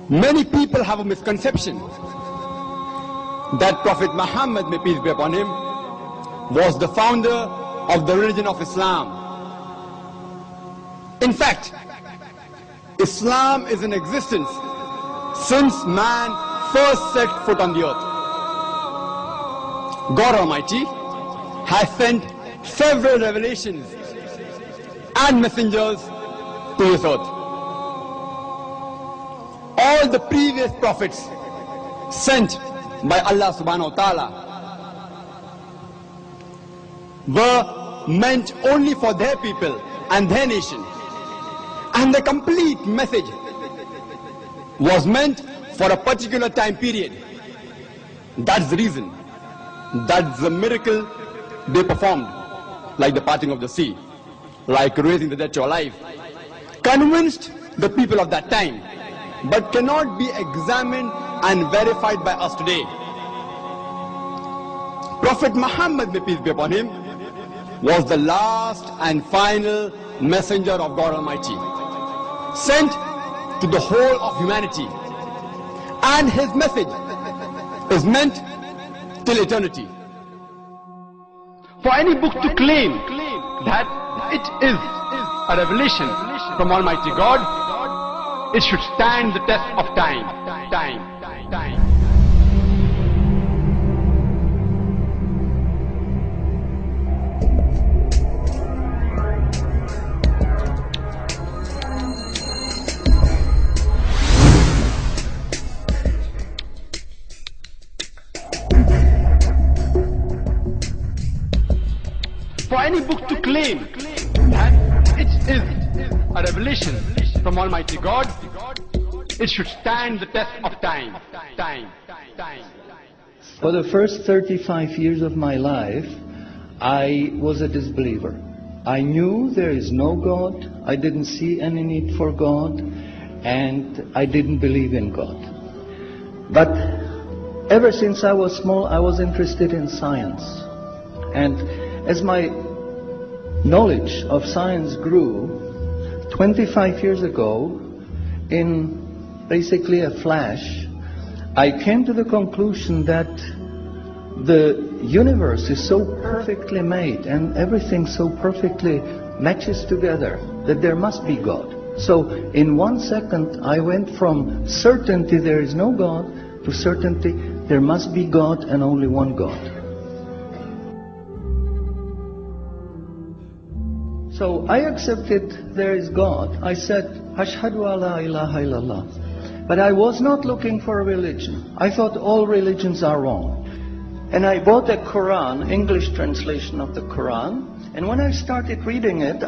Many people have a misconception that Prophet Muhammad, may peace be upon him, was the founder of the religion of Islam. In fact, Islam is in existence since man first set foot on the earth. God Almighty has sent several revelations and messengers to this earth. All the previous prophets sent by Allah subhanahu wa ta'ala were meant only for their people and their nation, and the complete message was meant for a particular time period. That's the reason, that's the miracle they performed, like the parting of the sea, like raising the dead to life, convinced the people of that time, but cannot be examined and verified by us today. Prophet Muhammad, may peace be upon him, was the last and final messenger of God Almighty, sent to the whole of humanity, and his message is meant till eternity. For any book to claim that it is a revelation from Almighty God, it should stand the test of time. For any book to claim that it is a revelation from Almighty God, it should stand the test of time. For the first 35 years of my life, I was a disbeliever. I knew there is no God, I didn't see any need for God, and I didn't believe in God. But ever since I was small, I was interested in science. And as my knowledge of science grew, 25 years ago, in basically a flash, I came to the conclusion that the universe is so perfectly made and everything so perfectly matches together that there must be God. So in 1 second I went from certainty there is no God to certainty there must be God and only one God. So I accepted there is God. I said, Ashhadu alla ilaha illallah. But I was not looking for a religion. I thought all religions are wrong. And I bought a Quran, English translation of the Quran. And when I started reading it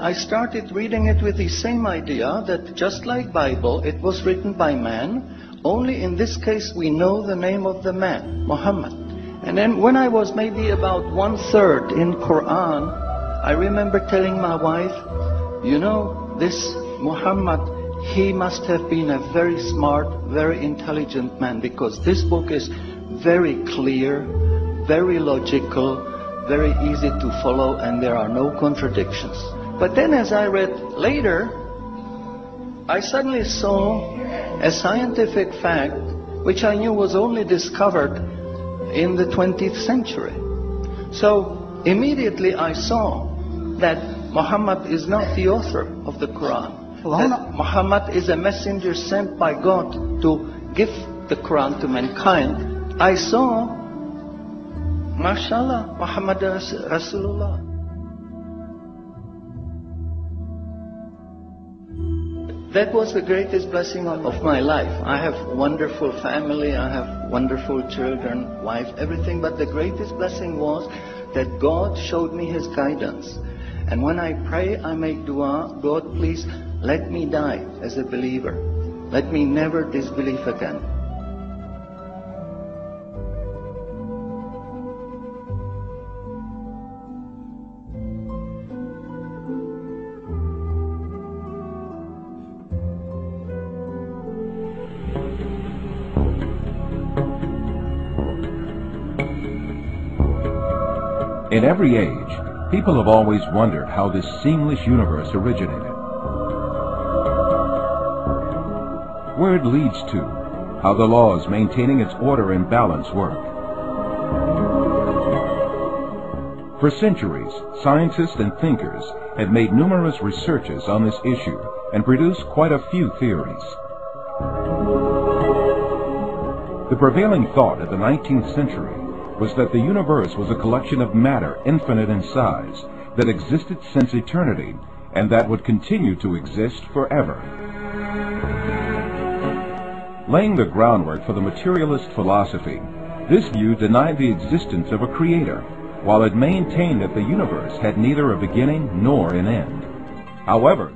with the same idea that just like Bible, it was written by man. Only in this case we know the name of the man, Muhammad. And then when I was maybe about 1/3 in Quran, I remember telling my wife, you know, this Muhammad, he must have been a very smart, very intelligent man, because this book is very clear, very logical, very easy to follow, and there are no contradictions. But then as I read later, I suddenly saw a scientific fact which I knew was only discovered in the 20th century. So immediately I saw that Muhammad is not the author of the Quran. That Muhammad is a messenger sent by God to give the Quran to mankind. I saw, mashallah, Muhammad Rasulullah. That was the greatest blessing of my life. I have wonderful family, I have wonderful children, wife, everything. But the greatest blessing was that God showed me His guidance. And when I pray, I make dua, God, please let me die as a believer. Let me never disbelieve again. In every age, people have always wondered how this seamless universe originated, where it leads to, how the laws maintaining its order and balance work. For centuries, scientists and thinkers have made numerous researches on this issue and produced quite a few theories. The prevailing thought of the 19th century was that the universe was a collection of matter infinite in size that existed since eternity and that would continue to exist forever. Laying the groundwork for the materialist philosophy, this view denied the existence of a creator, while it maintained that the universe had neither a beginning nor an end. However,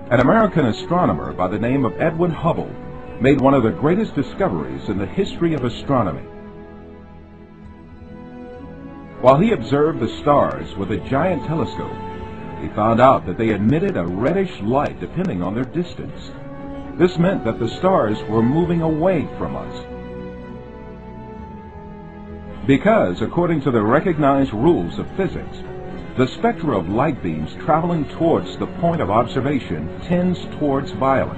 an American astronomer by the name of Edwin Hubble made one of the greatest discoveries in the history of astronomy. While he observed the stars with a giant telescope, he found out that they emitted a reddish light depending on their distance. This meant that the stars were moving away from us. Because, according to the recognized rules of physics, the spectra of light beams traveling towards the point of observation tends towards violet,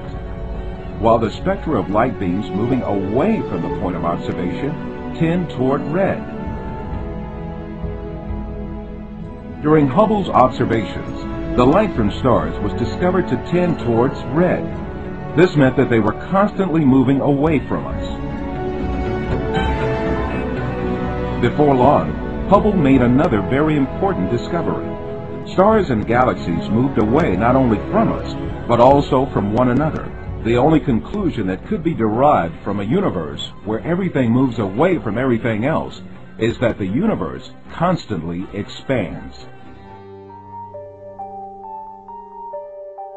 while the spectra of light beams moving away from the point of observation tend toward red. During Hubble's observations, the light from stars was discovered to tend towards red. This meant that they were constantly moving away from us. Before long, Hubble made another very important discovery. Stars and galaxies moved away not only from us, but also from one another. The only conclusion that could be derived from a universe where everything moves away from everything else is that the universe constantly expands.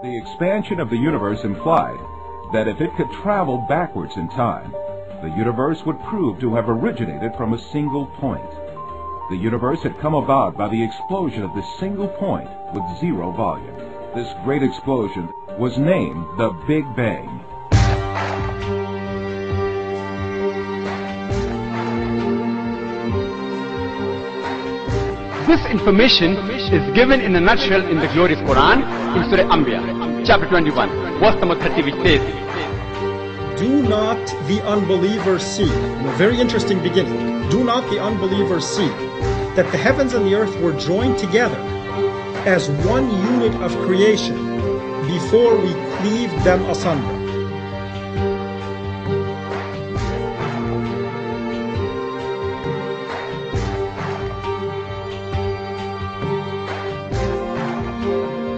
The expansion of the universe implied that if it could travel backwards in time, the universe would prove to have originated from a single point. The universe had come about by the explosion of this single point with zero volume. This great explosion was named the Big Bang. This information is given in a nutshell in the glorious Quran in Surah Anbiya, chapter 21, verse number 30, which says, "Do not the unbelievers see," a very interesting beginning, "do not the unbelievers see that the heavens and the earth were joined together as one unit of creation before we cleaved them asunder."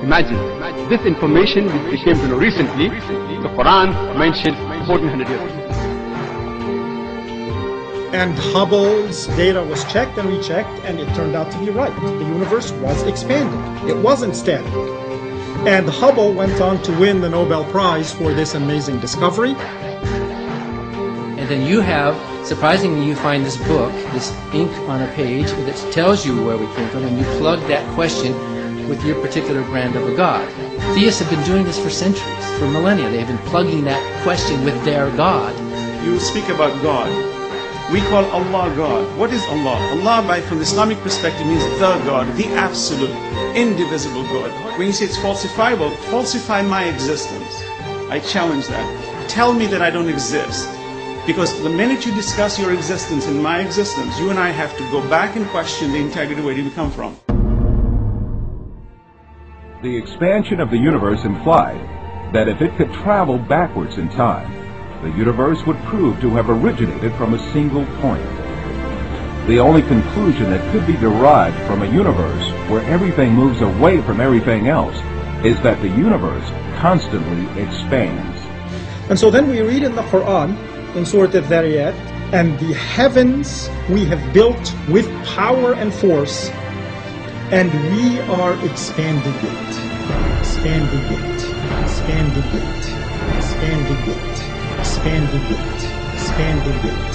Imagine, this information which we came to know recently, the Quran mentioned 1400 years ago. And Hubble's data was checked and rechecked, and it turned out to be right. The universe was expanding. It wasn't static. And Hubble went on to win the Nobel Prize for this amazing discovery. And then you have, surprisingly, you find this book, this ink on a page that tells you where we came from, and you plug that question with your particular brand of a god. Theists have been doing this for centuries, for millennia. They've been plugging that question with their god. You speak about God. We call Allah God. What is Allah? Allah, from the Islamic perspective, means the God, the absolute, indivisible God. When you say it's falsifiable, falsify my existence. I challenge that. Tell me that I don't exist. Because the minute you discuss your existence and my existence, you and I have to go back and question the integrity of where did we come from. The expansion of the universe implied that if it could travel backwards in time, the universe would prove to have originated from a single point. The only conclusion that could be derived from a universe where everything moves away from everything else is that the universe constantly expands. And so then we read in the Quran, in Surah Al-Dhariyat, "And the heavens we have built with power and force, and we are expanding it, expanding it, expanding it, expanding it, expanding it, expanding it,